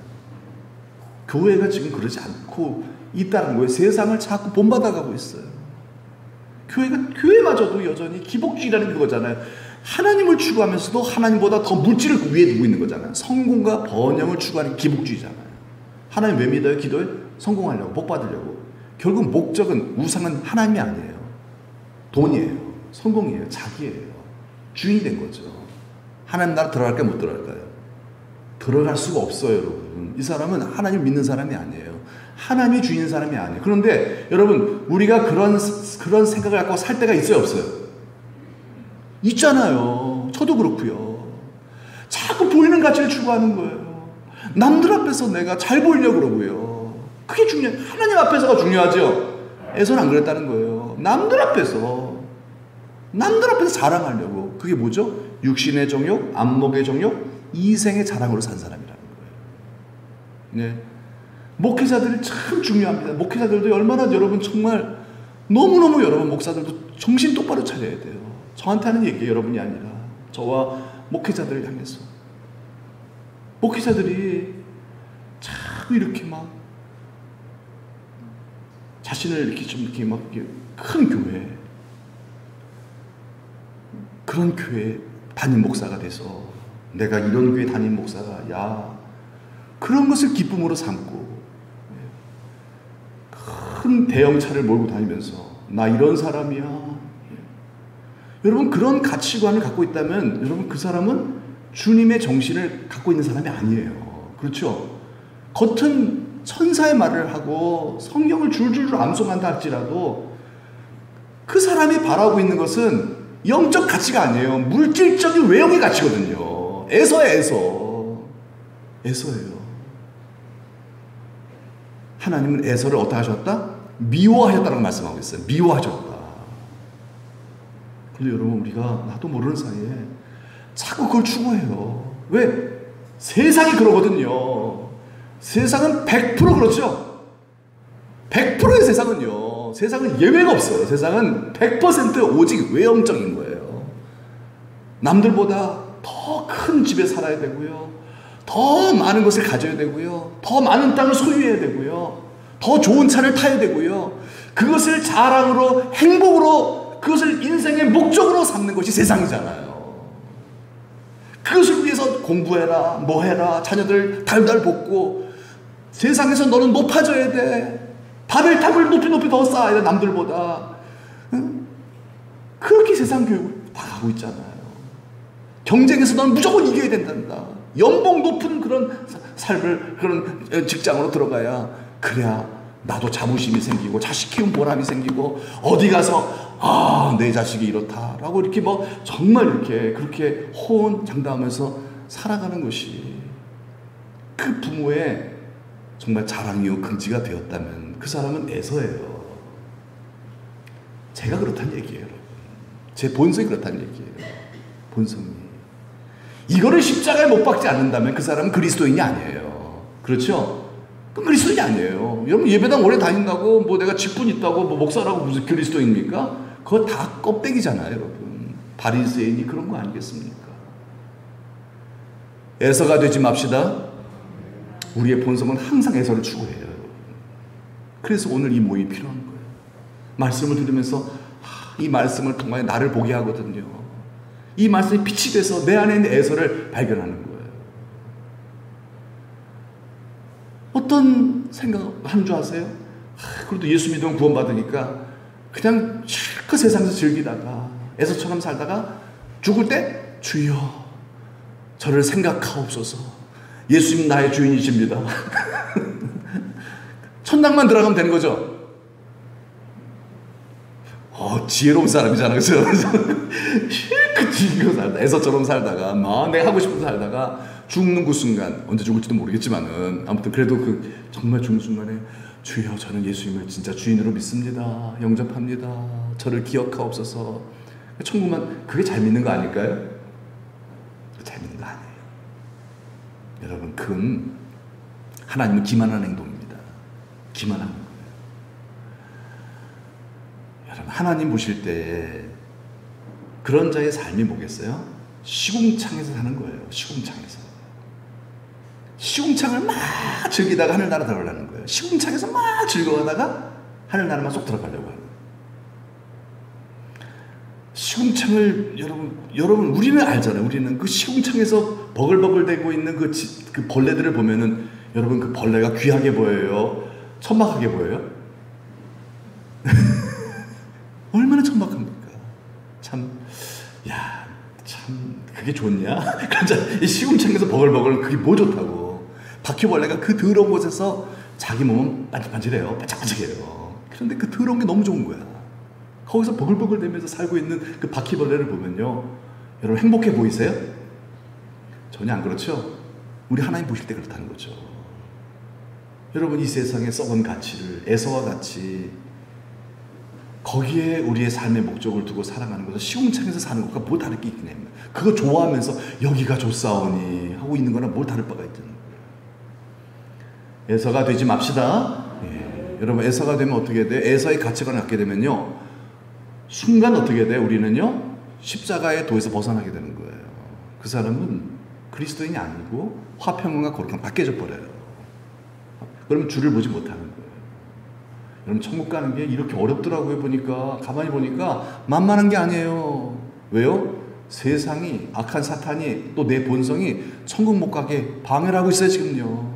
교회가 지금 그러지 않고 있다는 거예요. 세상을 자꾸 본받아가고 있어요. 교회마저도 여전히 기복주의라는 그거잖아요. 하나님을 추구하면서도 하나님보다 더 물질을 위에 두고 있는 거잖아요. 성공과 번영을 추구하는 기복주의잖아요. 하나님 왜 믿어요? 기도에? 성공하려고, 복 받으려고. 결국 목적은, 우상은 하나님이 아니에요. 돈이에요. 성공이에요. 자기예요. 주인이 된 거죠. 하나님 나라 들어갈까요? 못 들어갈까요? 들어갈 수가 없어요, 여러분. 이 사람은 하나님 믿는 사람이 아니에요. 하나님이 주인인 사람이 아니에요. 그런데 여러분, 우리가 그런 생각을 갖고 살 때가 있어요, 없어요? 있잖아요. 저도 그렇고요. 자꾸 보이는 가치를 추구하는 거예요. 남들 앞에서 내가 잘 보이려고 그러고요. 그게 중요해요. 하나님 앞에서가 중요하죠. 에서는 안 그랬다는 거예요. 남들 앞에서 자랑하려고. 그게 뭐죠? 육신의 정욕, 안목의 정욕, 이생의 자랑으로 산 사람이라는 거예요. 네. 목회자들이 참 중요합니다. 목회자들도 얼마나 여러분 정말 너무너무 여러분 목사들도 정신 똑바로 차려야 돼요. 저한테 하는 얘기예요. 여러분이 아니라 저와 목회자들을 향해서. 목회자들이 참 이렇게 막 자신을 이렇게 좀 이렇게 막 큰 교회, 그런 교회 담임 목사가 돼서 내가 이런 교회 담임 목사가, 야, 그런 것을 기쁨으로 삼고 큰 대형차를 몰고 다니면서 나 이런 사람이야. 여러분 그런 가치관을 갖고 있다면 여러분 그 사람은 주님의 정신을 갖고 있는 사람이 아니에요. 그렇죠? 겉은 천사의 말을 하고 성경을 줄줄줄 암송한다 할지라도 그 사람이 바라고 있는 것은 영적 가치가 아니에요. 물질적인 외형의 가치거든요. 에서예요. 하나님은 에서를 어떻게 하셨다? 미워하셨다고 말씀하고 있어요. 미워하셨다. 근데 여러분, 우리가 나도 모르는 사이에 자꾸 그걸 추구해요. 왜? 세상이 그러거든요. 세상은 100% 그렇죠. 100%의 세상은요. 세상은 예외가 없어요. 세상은 100% 오직 외형적인 거예요. 남들보다 더 큰 집에 살아야 되고요. 더 많은 것을 가져야 되고요. 더 많은 땅을 소유해야 되고요. 더 좋은 차를 타야 되고요. 그것을 자랑으로, 행복으로, 그것을 인생의 목적으로 삼는 것이 세상이잖아요. 그것을 위해서 공부해라, 뭐 해라, 자녀들 달달 볶고, 세상에서 너는 높아져야 돼. 바벨탑을 높이 더 쌓아야 돼, 남들보다. 응? 그렇게 세상 교육을 나가고 있잖아요. 경쟁에서 너는 무조건 이겨야 된단다. 연봉 높은 그런 삶을, 그런 직장으로 들어가야, 그래야 나도 자부심이 생기고 자식 키운 보람이 생기고 어디 가서 내 자식이 이렇다라고 이렇게 뭐 정말 이렇게 그렇게 호언장담하면서 살아가는 것이 그 부모의 정말 자랑이요 긍지가 되었다면 그 사람은 에서예요. 제가 그렇다는 얘기예요, 여러분. 제 본성이 그렇다는 얘기예요. 본성이. 이거를 십자가에 못 박지 않는다면 그 사람은 그리스도인이 아니에요. 그렇죠? 그럼 그리스도인이 아니에요. 여러분, 예배당 오래 다닌다고 뭐 내가 직분 있다고 뭐 목사라고 무슨 그리스도인입니까? 그거 다 껍데기잖아요, 여러분. 바리새인이 그런 거 아니겠습니까? 에서가 되지 맙시다. 우리의 본성은 항상 에서를 추구해요, 여러분. 그래서 오늘 이 모임이 필요한 거예요. 말씀을 들으면서 이 말씀을 통하여 나를 보게 하거든요. 이 말씀이 빛이 돼서 내 안에 있는 에서를 발견하는 거예요. 어떤 생각하는 줄 아세요? 그래도 예수 믿으면 구원받으니까 그냥 실컷 세상에서 즐기다가 에서처럼 살다가 죽을 때 주여 저를 생각하옵소서. 예수님 나의 주인이십니다. 천당만 들어가면 되는 거죠. 지혜로운 사람이잖아, 그죠? 실컷 즐기고 살다, 에서처럼 살다가, 막 내가 하고 싶은 살다가, 죽는 그 순간, 언제 죽을지도 모르겠지만은, 아무튼 그래도 그 정말 죽는 순간에, 주여, 저는 예수님을 진짜 주인으로 믿습니다. 영접합니다. 저를 기억하옵소서. 천국만, 그게 잘 믿는 거 아닐까요? 잘 믿는 거 아니에요. 여러분, 그건 하나님은 기만하는 행동입니다. 기만하는 거예요. 여러분, 하나님 보실 때 그런 자의 삶이 뭐겠어요? 시궁창에서 사는 거예요. 시궁창에서. 시궁창을 막 즐기다가 하늘나라 들어가려는 거예요. 시궁창에서 막 즐거워하다가 하늘나라만 쏙 들어가려고 하는 거예요. 시궁창을 여러분 우리는 알잖아요. 우리는 그 시궁창에서 버글버글대고 있는 그 벌레들을 보면은 여러분 그 벌레가 귀하게 보여요? 천박하게 보여요? 얼마나 천박합니까? 참 그게 좋냐? 이 시궁창에서 버글버글 그게 뭐 좋다고? 바퀴벌레가 그 더러운 곳에서 자기 몸은 반질반질해요. 반짝반짝해요. 그런데 그 더러운 게 너무 좋은 거야. 거기서 버글버글 대면서 살고 있는 그 바퀴벌레를 보면요, 여러분 행복해 보이세요? 전혀 안 그렇죠? 우리 하나님 보실 때 그렇다는 거죠. 여러분, 이 세상의 썩은 가치를 에서와 같이 거기에 우리의 삶의 목적을 두고 살아가는 것은 시궁창에서 사는 것과 뭐 다를 게 있겠냐. 그거 좋아하면서 여기가 좋사오니 하고 있는 거나 뭘 다를 바가 있잖아요. 에서가 되지 맙시다. 여러분, 에서가 되면 어떻게 돼? 에서의 가치관을 갖게 되면요, 순간 어떻게 돼? 우리는요, 십자가의 도에서 벗어나게 되는 거예요. 그 사람은 그리스도인이 아니고 화평과 거룩함 다 깨져버려요. 그러면 주를 보지 못하는 거예요. 여러분, 천국 가는 게 이렇게 어렵더라고요. 보니까, 가만히 보니까 만만한 게 아니에요. 왜요? 세상이, 악한 사탄이, 또 내 본성이 천국 못 가게 방해를 하고 있어요, 지금요.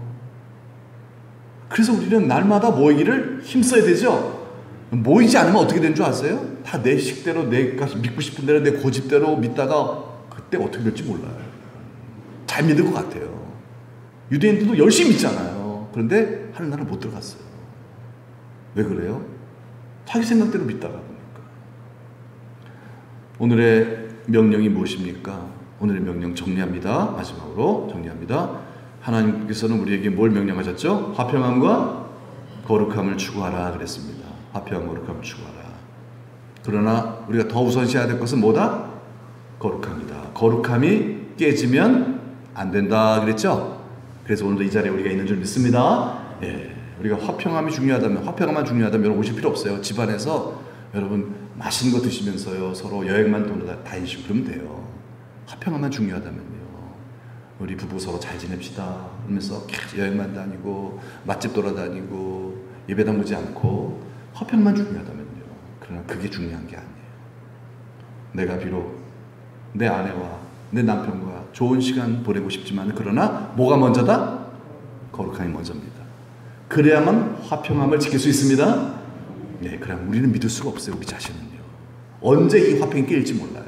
그래서 우리는 날마다 모이기를 힘써야 되죠. 모이지 않으면 어떻게 되는 줄 아세요? 다 내 식대로, 내가 믿고 싶은 대로, 내 고집대로 믿다가 그때 어떻게 될지 몰라요. 잘 믿을 것 같아요. 유대인들도 열심히 믿잖아요. 그런데 하늘나라 못 들어갔어요. 왜 그래요? 자기 생각대로 믿다가 보니까. 오늘의 명령이 무엇입니까? 오늘의 명령 정리합니다. 마지막으로 정리합니다. 하나님께서는 우리에게 뭘 명령하셨죠? 화평함과 거룩함을 추구하라 그랬습니다. 화평함과 거룩함을 추구하라. 그러나 우리가 더 우선시해야 될 것은 뭐다? 거룩함이다. 거룩함이 깨지면 안 된다 그랬죠? 그래서 오늘도 이 자리에 우리가 있는 줄 믿습니다. 예, 우리가 화평함이 중요하다면, 화평함만 중요하다면 여러분 오실 필요 없어요. 집안에서 여러분 맛있는 거 드시면서요 서로 여행만 다니시고 그러면 돼요. 화평함만 중요하다면요, 우리 부부 서로 잘 지냅시다 그러면서 여행만 다니고 맛집 돌아다니고 예배당 오지 않고 화평만 중요하다면요. 그러나 그게 중요한 게 아니에요. 내가 비록 내 아내와 내 남편과 좋은 시간 보내고 싶지만, 그러나 뭐가 먼저다? 거룩함이 먼저입니다. 그래야만 화평함을 지킬 수 있습니다. 네, 그럼 우리는 믿을 수가 없어요. 우리 자신은요. 언제 이 화평이 깨질지 몰라요.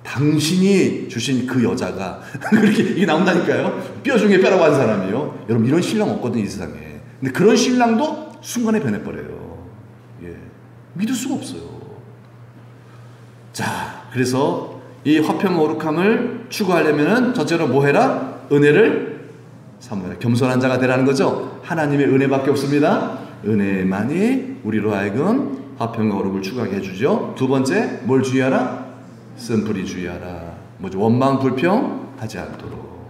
당신이 주신 그 여자가 그렇게 이게 나온다니까요. 뼈 중에 뼈라고 한 사람이요. 여러분 이런 신랑 없거든요, 이 세상에. 근데 그런 신랑도 순간에 변해버려요. 예, 믿을 수가 없어요. 자, 그래서 이 화평 거룩함을 추구하려면은 첫째로 뭐 해라? 은혜를 사모해라. 겸손한 자가 되라는 거죠. 하나님의 은혜밖에 없습니다. 은혜만이 우리로 하여금 화평과 거룩을 추구하게 해주죠. 두 번째, 뭘 주의하라? 쓴뿌리 주의하라. 뭐죠? 원망 불평 하지 않도록.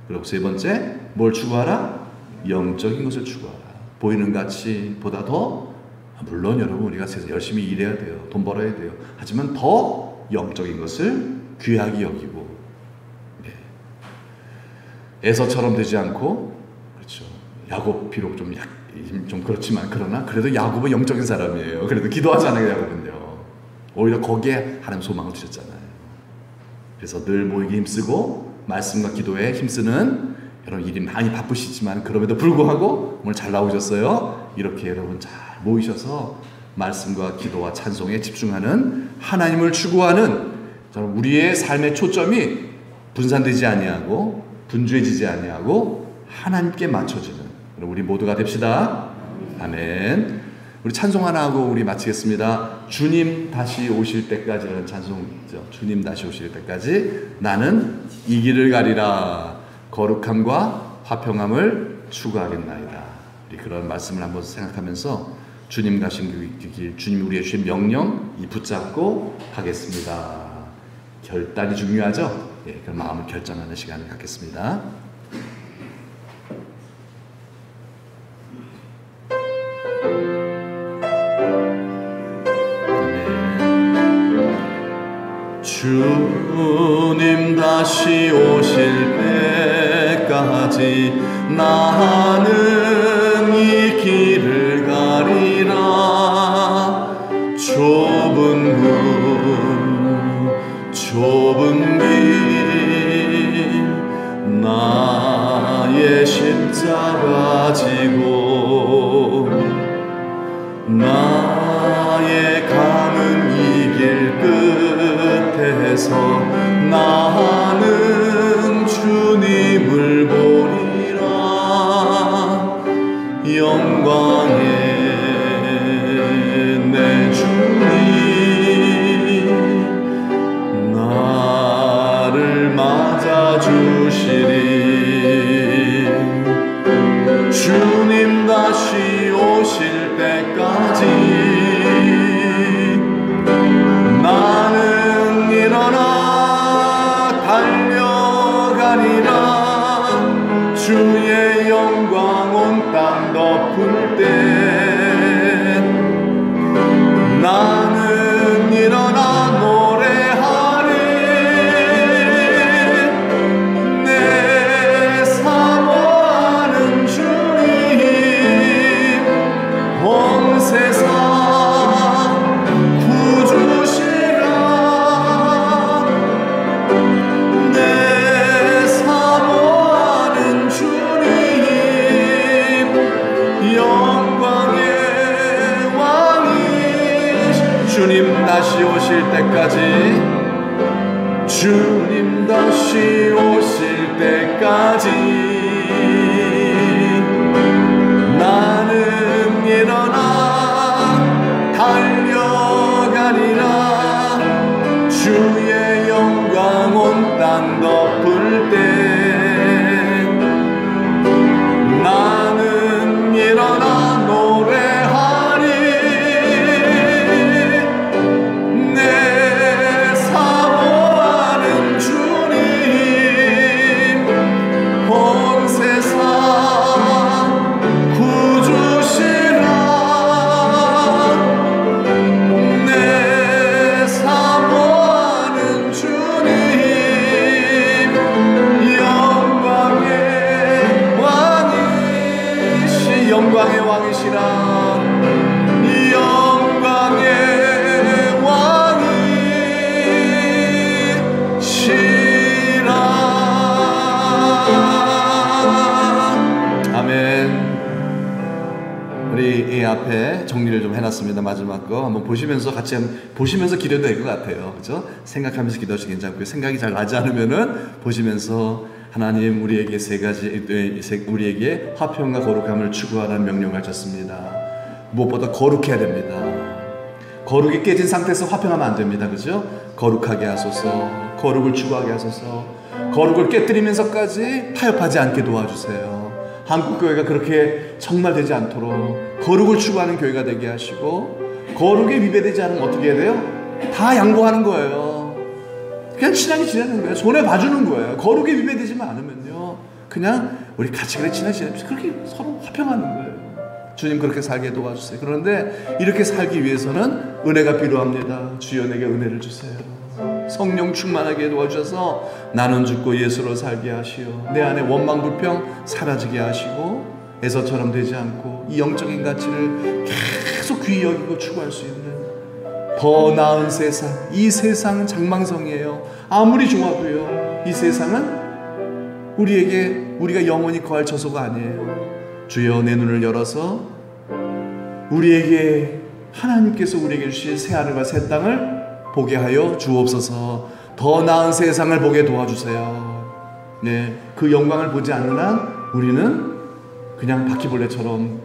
그리고 세 번째, 뭘 추구하라? 영적인 것을 추구하라. 보이는 가치보다 더, 물론 여러분 우리가 열심히 일해야 돼요. 돈 벌어야 돼요. 하지만 더 영적인 것을 귀하게 여기고, 네. 에서처럼 되지 않고, 그렇죠. 야곱 비록 좀 그렇지만, 그러나 그래도 야곱은 영적인 사람이에요. 그래도 기도하잖아요, 야곱은요. 오히려 거기에 하나님 소망을 주셨잖아요. 그래서 늘 모이기 힘쓰고 말씀과 기도에 힘쓰는 여러분, 일이 많이 바쁘시지만 그럼에도 불구하고 오늘 잘 나오셨어요. 이렇게 여러분 잘 모이셔서 말씀과 기도와 찬송에 집중하는, 하나님을 추구하는 우리의 삶의 초점이 분산되지 아니하고 분주해지지 아니하고 하나님께 맞춰지는 우리 모두가 됩시다. 아멘. 우리 찬송 하나 하고 우리 마치겠습니다. 주님 다시 오실 때까지라는 찬송이죠. 주님 다시 오실 때까지 나는 이 길을 가리라. 거룩함과 화평함을 추구하겠나이다. 우리 그런 말씀을 한번 생각하면서 주님 가신 그 길, 주님 우리의 주신 명령 이 붙잡고 가겠습니다. 결단이 중요하죠. 예, 그 마음을 결정하는 시간을 갖겠습니다. 주님 다시 오실 때까지 나는 이 길을 가리라. 좁은 문 좁은 길 나의 십자가 지고 나의 가는 이 길 끝에서 나는 주님을 보리라. 영광의 내 주님 나를 맞아주시리. 주님 다시 오실 때까지 나는 일어나 달려가리라. 주의 영광 온 땅 덮을 때 나는 일어나 노래하리. 내 사모하는 주님 온 세상 주님 다시 오실 때까지 주님 다시 오실 때까지 나는 일어나 달려가리라. 주의 영광 온 땅 덮을 때 나는 일어나 노래하리. 내 사모하는 주님 온 세상 구주시라. 내 사모하는 주님 영광의 왕이시라. 영광의 왕이시라. 아멘. 우리 이 앞에 정리를 좀 해놨습니다. 마지막 거 한번 보시면서 같이 보시면서 기도도 될 것 같아요. 그렇죠? 생각하면서 기도하셔도 괜찮고요. 생각이 잘 나지 않으면은 보시면서 하나님 우리에게 우리에게 화평과 거룩함을 추구하라는 명령을 하셨습니다. 무엇보다 거룩해야 됩니다. 거룩이 깨진 상태에서 화평하면 안 됩니다. 그죠? 거룩하게 하소서. 거룩을 추구하게 하소서. 거룩을 깨뜨리면서까지 타협하지 않게 도와주세요. 한국교회가 그렇게 정말 되지 않도록 거룩을 추구하는 교회가 되게 하시고, 거룩에 위배되지 않으면 어떻게 해야 돼요? 다 양보하는 거예요. 그냥 친하게 지내는 거예요. 손해 봐주는 거예요. 거룩에 위배되지만 않으면요, 그냥 우리 같이 그래 친하게 지내면서 그렇게 서로 화평하는 거예요. 주님 그렇게 살게 도와주세요. 그런데 이렇게 살기 위해서는 은혜가 필요합니다. 주여 내게 은혜를 주세요. 성령 충만하게 도와주셔서 나는 죽고 예수로 살게 하시어 내 안에 원망 불평 사라지게 하시고 에서처럼 되지 않고 이 영적인 가치를 계속 귀히 여기고 추구할 수 있는 더 나은 세상. 이 세상은 장망성이에요. 아무리 좋아도요, 이 세상은 우리가 영원히 거할 처소가 아니에요. 주여 내 눈을 열어서 하나님께서 우리에게 주신 새하늘과 새 땅을 보게 하여 주옵소서. 더 나은 세상을 보게 도와주세요. 네, 그 영광을 보지 않는 한 우리는 그냥 바퀴벌레처럼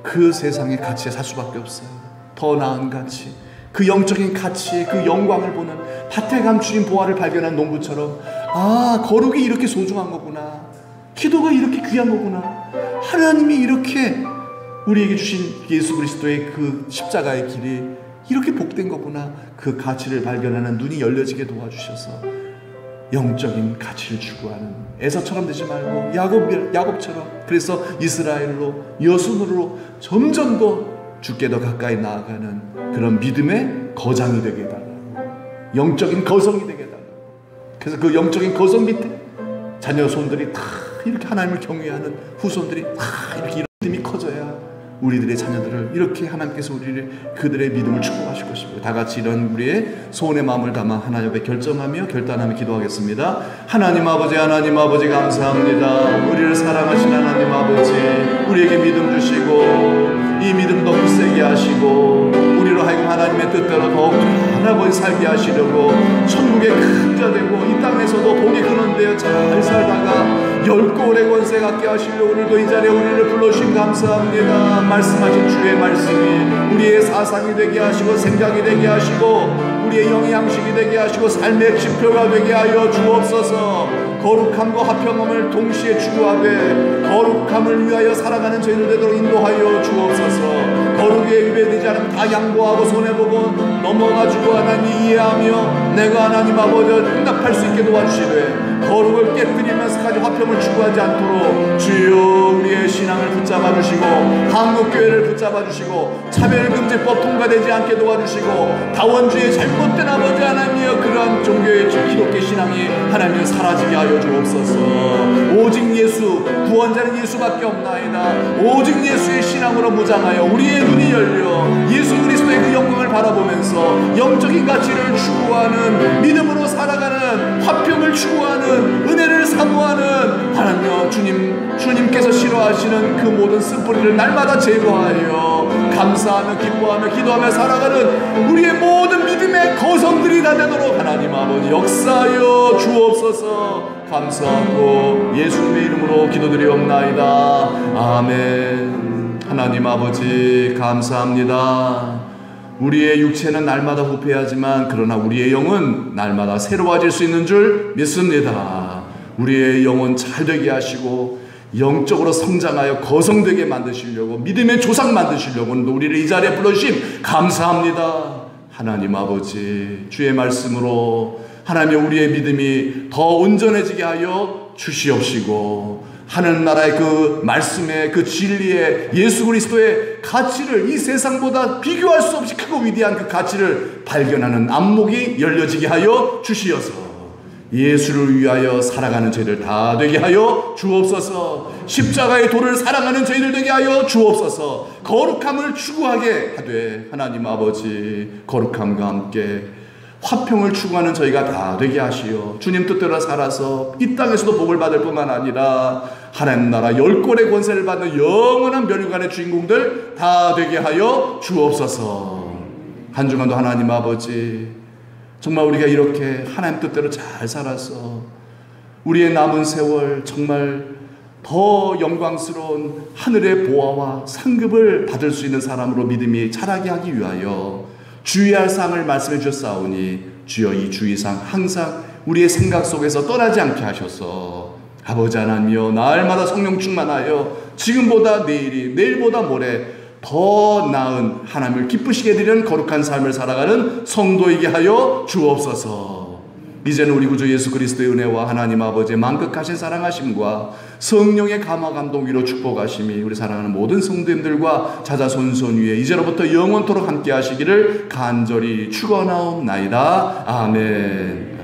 그 세상의 가치에 살 수밖에 없어요. 더 나은 가치, 그 영적인 가치, 그 영광을 보는 밭에 감추인 보화를 발견한 농부처럼, 아, 거룩이 이렇게 소중한 거구나. 기도가 이렇게 귀한 거구나. 하나님이 이렇게 우리에게 주신 예수 그리스도의 그 십자가의 길이 이렇게 복된 거구나. 그 가치를 발견하는 눈이 열려지게 도와주셔서 영적인 가치를 추구하는 에서처럼 되지 말고 야곱처럼, 그래서 이스라엘로 여순으로 점점 더 주께 더 가까이 나아가는 그런 믿음의 거장이 되게 해달라고, 영적인 거성이 되게 해달라고. 그래서 그 영적인 거성 밑에 자녀 손들이 다 이렇게 하나님을 경외하는 후손들이 다 이렇게 믿음이 커져야 우리들의 자녀들을 이렇게 하나님께서 그들의 믿음을 축복하실 것입니다. 다 같이 이런 우리의 소원의 마음을 담아 하나님 앞에 결정하며 결단하며 기도하겠습니다. 하나님 아버지 감사합니다. 우리를 사랑하신 하나님 아버지, 우리에게 믿음 주시고 이 믿음 더 굳세게 하시고 우리로 하여금 하나님의 뜻대로 더욱 하나님 살게 하시려고 천국의 큰 자 되고 이 땅에서도 복이 근원되어 잘 살다가 열골의 권세 갖게 하시려고 오늘도 이 자리에 우리를 불러주신 감사합니다. 말씀하신 주의 말씀이 우리의 사상이 되게 하시고 생각이 되게 하시고 우리의 영의 양식이 되게 하시고 삶의 지표가 되게 하여 주옵소서. 거룩함과 화평함을 동시에 추구하되 거룩함을 위하여 살아가는 저희들 되도록 인도하여 주옵소서. 거룩에 위배되지 않으면 다 양보하고 손해보고 넘어가지고 하나님 이해하며 내가 하나님 아버지 응답할 수 있게 도와주시되 거룩을 깨뜨리면서까지 화평을 추구하지 않도록 주여 우리의 신앙을 붙잡아 주시고 한국교회를 붙잡아 주시고 차별금지법 통과되지 않게 도와주시고 다원주의 잘못된 아버지 하나님이여 그러한 종교의 기독교 신앙이 하나님 사라지게 하여 주옵소서. 오직 예수, 구원자는 예수밖에 없나이다. 오직 예수의 신앙으로 무장하여 우리의 눈이 열려 예수 그리스도의 그 영광을 바라보면서 영적인 가치를 추구하는, 믿음으로 살아가는, 화평을 추구하는, 은혜를 사모하는 하나님 주님께서 싫어하시는 그 모든 쓴뿌리를 날마다 제거하여 감사하며 기뻐하며 기도하며 살아가는 우리의 모든 믿음의 거성들이 다 되도록 하나님 아버지 역사하여 주옵소서. 감사하고 예수님의 이름으로 기도드리옵나이다. 아멘. 하나님 아버지 감사합니다. 우리의 육체는 날마다 후패하지만 그러나 우리의 영은 날마다 새로워질 수 있는 줄 믿습니다. 우리의 영혼 잘 되게 하시고 영적으로 성장하여 거성되게 만드시려고 믿음의 조상 만드시려고 우리를 이 자리에 불러주심 감사합니다. 하나님 아버지 주의 말씀으로 하나님의 우리의 믿음이 더 온전해지게 하여 주시옵시고 하늘 나라의 그 말씀의 그 진리의 예수 그리스도의 가치를 이 세상보다 비교할 수 없이 크고 위대한 그 가치를 발견하는 안목이 열려지게 하여 주시어서 예수를 위하여 살아가는 저희들 다 되게 하여 주옵소서. 십자가의 도를 사랑하는 저희들 되게 하여 주옵소서. 거룩함을 추구하게 하되 하나님 아버지 거룩함과 함께 화평을 추구하는 저희가 다 되게 하시어 주님 뜻대로 살아서 이 땅에서도 복을 받을 뿐만 아니라 하나님 나라 10골의 권세를 받는 영원한 멸류관의 주인공들 다 되게 하여 주옵소서. 한 주간도 하나님 아버지 정말 우리가 이렇게 하나님 뜻대로 잘 살아서 우리의 남은 세월 정말 더 영광스러운 하늘의 보화와 상급을 받을 수 있는 사람으로 믿음이 자라게 하기 위하여 주의할 사항을 말씀해 주셨사오니 주여 이 주의사항 항상 우리의 생각 속에서 떠나지 않게 하셔서 아버지 하나님이여 날마다 성령 충만하여 지금보다 내일이 내일보다 모레 더 나은 하나님을 기쁘시게 드리는 거룩한 삶을 살아가는 성도이게 하여 주옵소서. 이제는 우리 구주 예수 그리스도의 은혜와 하나님 아버지의 만극하신 사랑하심과 성령의 감화 감동 위로 축복하심이 우리 사랑하는 모든 성도님들과 자자손손 위에 이제로부터 영원토록 함께 하시기를 간절히 축원하옵나이다. 아멘.